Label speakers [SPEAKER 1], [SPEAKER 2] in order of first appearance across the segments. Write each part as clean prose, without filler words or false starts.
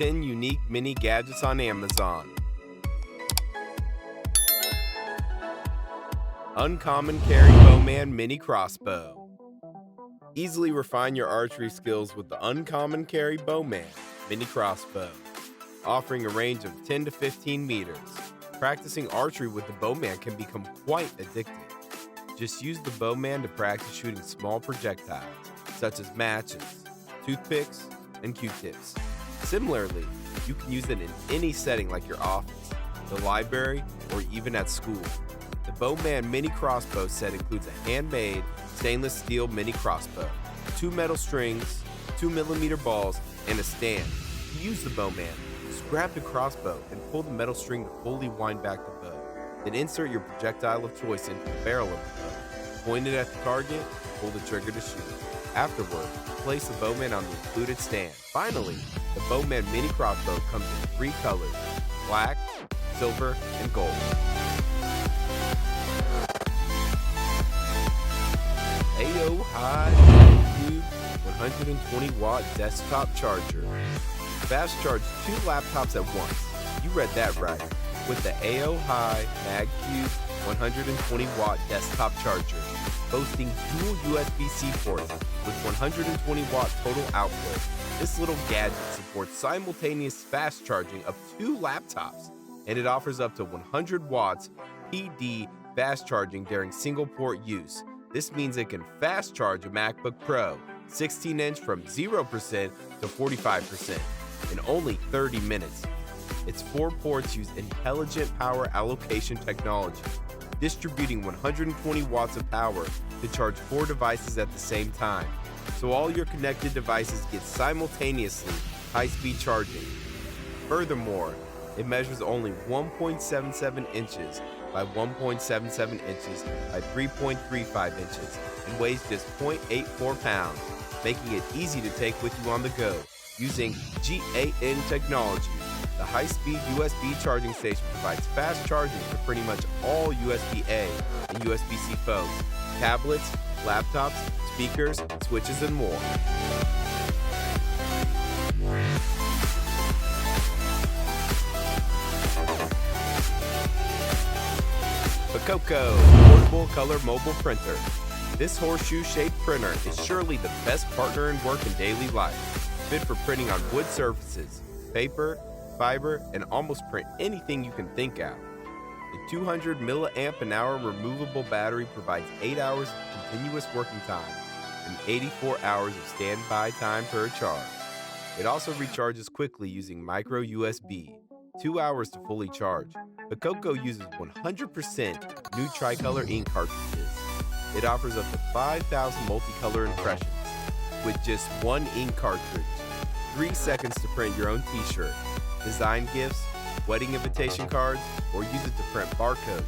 [SPEAKER 1] 10 unique mini gadgets on Amazon. UncommonCarry Bowman Mini Crossbow. Easily refine your archery skills with the UncommonCarry Bowman Mini Crossbow, offering a range of 10 to 15 meters. Practicing archery with the Bowman can become quite addicting. Just use the Bowman to practice shooting small projectiles, such as matches, toothpicks, and Q-tips. Similarly, you can use it in any setting like your office, the library, or even at school. The Bowman Mini Crossbow set includes a handmade stainless steel mini crossbow, 2 metal strings, 2mm balls, and a stand. To use the Bowman, just grab the crossbow and pull the metal string to fully wind back the bow. Then insert your projectile of choice into the barrel of the bow. Point it at the target, pull the trigger to shoot. Afterward, place the Bowman on the included stand. Finally, the Bowman Mini Crossbow comes in 3 colors: black, silver, and gold. AOHI Magcube 120-watt desktop charger. Fast charge 2 laptops at once. You read that right. With the AOHI Magcube 120-watt desktop charger, boasting dual USB-C ports with 120-watt total output, this little gadget supports simultaneous fast charging of 2 laptops, and it offers up to 100 watts PD fast charging during single-port use. This means it can fast charge a MacBook Pro 16-inch from 0% to 45% in only 30 minutes. Its 4 ports use intelligent power allocation technology, distributing 120 watts of power to charge 4 devices at the same time, so all your connected devices get simultaneously high-speed charging. Furthermore, it measures only 1.77 inches by 1.77 inches by 3.35 inches and weighs just 0.84 pounds, making it easy to take with you on the go using GaN technology. The high-speed USB charging station provides fast charging for pretty much all USB-A and USB-C phones, tablets, laptops, speakers, switches, and more. PEKOKO Portable Color Mobile Printer. This horseshoe-shaped printer is surely the best partner in work and daily life, fit for printing on wood surfaces, paper, fiber, and almost print anything you can think out. The 200 mAh removable battery provides 8 hours of continuous working time and 84 hours of standby time per charge. It also recharges quickly using micro USB, 2 hours to fully charge. PEKOKO uses 100% new tricolor ink cartridges. It offers up to 5,000 multicolor impressions with just 1 ink cartridge, 3 seconds to print your own t-shirt, design gifts, wedding invitation cards, or use it to print barcodes,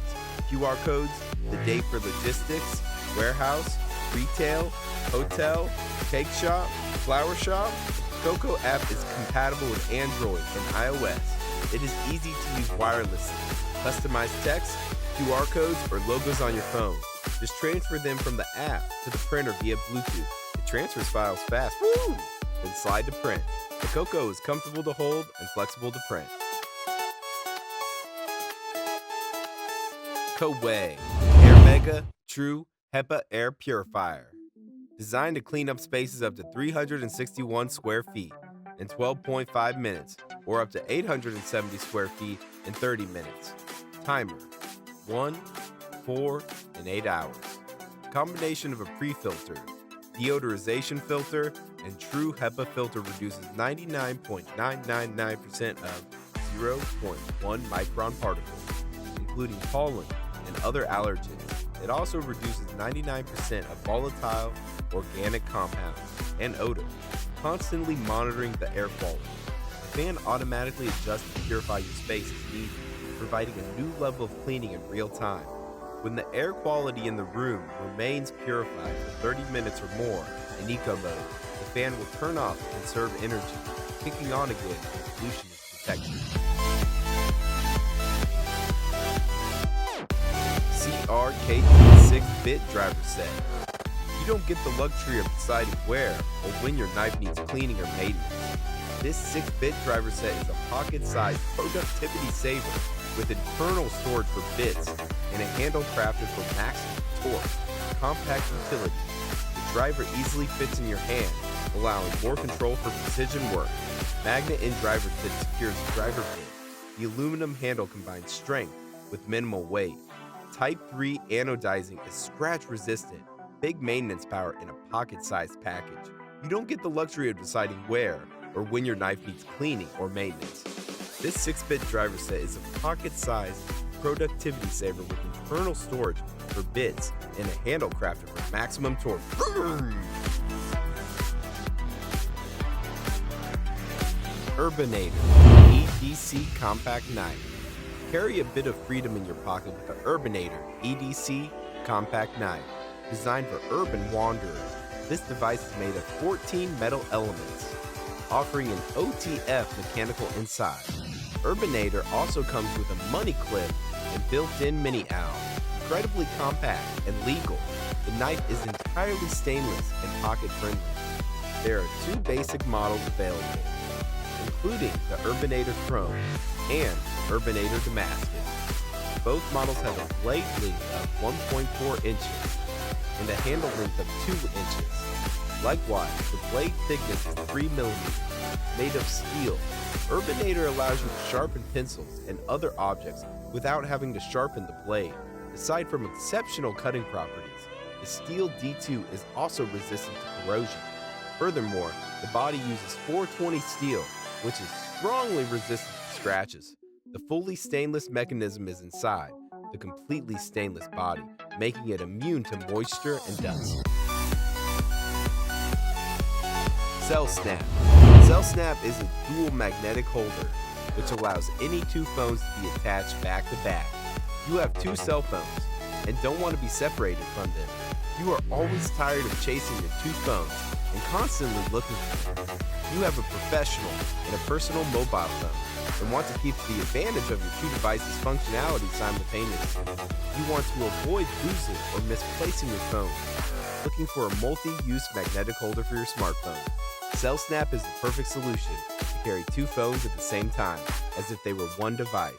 [SPEAKER 1] QR codes, the date for logistics, warehouse, retail, hotel, cake shop, flower shop. The PEKOKO app is compatible with Android and iOS. It is easy to use wirelessly. Customize text, QR codes, or logos on your phone. Just transfer them from the app to the printer via Bluetooth. It transfers files fast. Woo! Then slide to print. PEKOKO is comfortable to hold and flexible to print. Coway Airmega True HEPA Air Purifier. Designed to clean up spaces up to 361 square feet in 12.5 minutes, or up to 870 square feet in 30 minutes. Timer: 1, 4, and 8 hours. Combination of a pre-filter, deodorization filter, and true HEPA filter reduces 99.999% of 0.1 micron particles, including pollen and other allergens. It also reduces 99% of volatile organic compounds and odor, constantly monitoring the air quality. The fan automatically adjusts to purify your space as needed, providing a new level of cleaning in real time. When the air quality in the room remains purified for 30 minutes or more in eco mode, the fan will turn off and conserve energy, kicking on again when pollution is detected. CRKT 6-bit driver set. You don't get the luxury of deciding where or when your knife needs cleaning or maintenance. This 6-bit driver set is a pocket-sized productivity saver with internal storage for bits and a handle crafted for maximum torque. Compact utility. The driver easily fits in your hand, allowing more control for precision work. Magnet in driver fit secures the driver bit. The aluminum handle combines strength with minimal weight. Type 3 anodizing is scratch resistant. Big maintenance power in a pocket-sized package. You don't get the luxury of deciding where or when your knife needs cleaning or maintenance. This 6-bit driver set is a pocket-sized productivity saver with internal storage for bits and a handle crafted for maximum torque. Urbanoider EDC Compact Knife. Carry a bit of freedom in your pocket with the Urbanoider EDC Compact Knife. Designed for urban wanderers, this device is made of 14 metal elements, offering an OTF mechanical inside. Urbanoider also comes with a money clip and built-in mini owl. Incredibly compact and legal, the knife is entirely stainless and pocket-friendly. There are 2 basic models available, including the Urbanoider Chrome and Urbanoider Damascus. Both models have a blade length of 1.4 inches and a handle length of 2 inches. Likewise, the blade thickness is 3 millimeters, made of steel. Urbanoider allows you to sharpen pencils and other objects without having to sharpen the blade. Aside from exceptional cutting properties, the steel D2 is also resistant to corrosion. Furthermore, the body uses 420 steel, which is strongly resistant to scratches. The fully stainless mechanism is inside the completely stainless body, making it immune to moisture and dust. CELLSNAPP. CELLSNAPP is a dual magnetic holder, which allows any 2 phones to be attached back to back. You have 2 cell phones and don't want to be separated from them. You are always tired of chasing your 2 phones and constantly looking for them. You have a professional and a personal mobile phone and want to keep the advantage of your 2 devices' functionality simultaneously. You want to avoid losing or misplacing your phone. Looking for a multi-use magnetic holder for your smartphone? CELLSNAPP is the perfect solution to carry 2 phones at the same time, as if they were one device.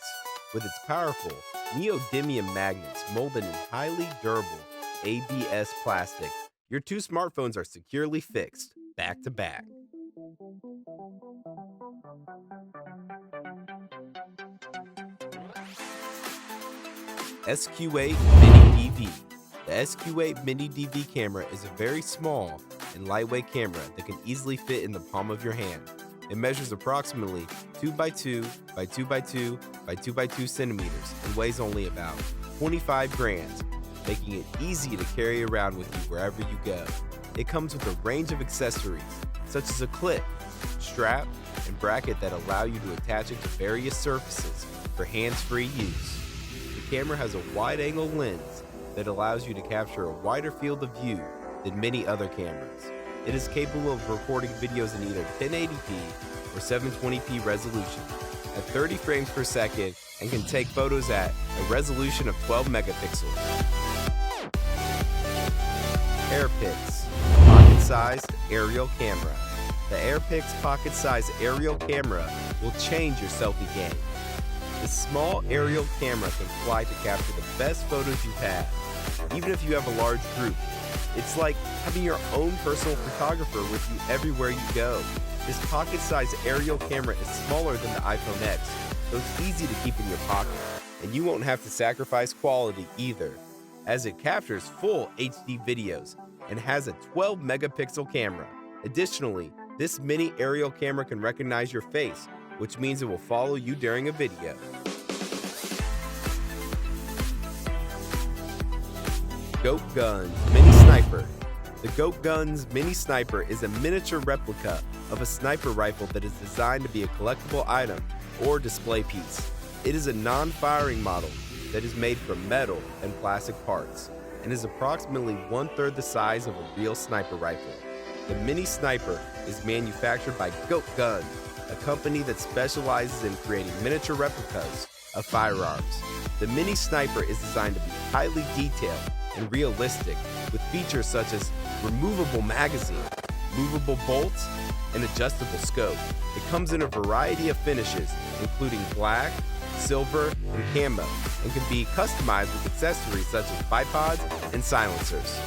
[SPEAKER 1] With its powerful neodymium magnets molded in highly durable ABS plastic, your 2 smartphones are securely fixed, back to back. SQ8 Mini DV. The SQ8 Mini DV camera is a very small and lightweight camera that can easily fit in the palm of your hand. It measures approximately 2x2 by 2x2 by 2x2 centimeters and weighs only about 25 grams, making it easy to carry around with you wherever you go. It comes with a range of accessories, such as a clip, strap, and bracket that allow you to attach it to various surfaces for hands-free use. The camera has a wide-angle lens that allows you to capture a wider field of view than many other cameras. It is capable of recording videos in either 1080p or 720p resolution at 30 frames per second and can take photos at a resolution of 12 megapixels. AirPix pocket-sized aerial camera. The AirPix pocket-sized aerial camera will change your selfie game. This small aerial camera can fly to capture the best photos you've had, even if you have a large group. It's like having your own personal photographer with you everywhere you go. This pocket-sized aerial camera is smaller than the iPhone X, so it's easy to keep in your pocket, and you won't have to sacrifice quality either, as it captures full HD videos and has a 12 megapixel camera. Additionally, this mini aerial camera can recognize your face, which means it will follow you during a video. GoatGuns Mini Sniper. The GoatGuns Mini Sniper is a miniature replica of a sniper rifle that is designed to be a collectible item or display piece. It is a non-firing model that is made from metal and plastic parts and is approximately 1/3 the size of a real sniper rifle. The Mini Sniper is manufactured by GoatGuns, a company that specializes in creating miniature replicas of firearms. The Mini Sniper is designed to be highly detailed and realistic, with features such as removable magazine, movable bolts, and adjustable scope. It comes in a variety of finishes, including black, silver, and camo, and can be customized with accessories such as bipods and silencers.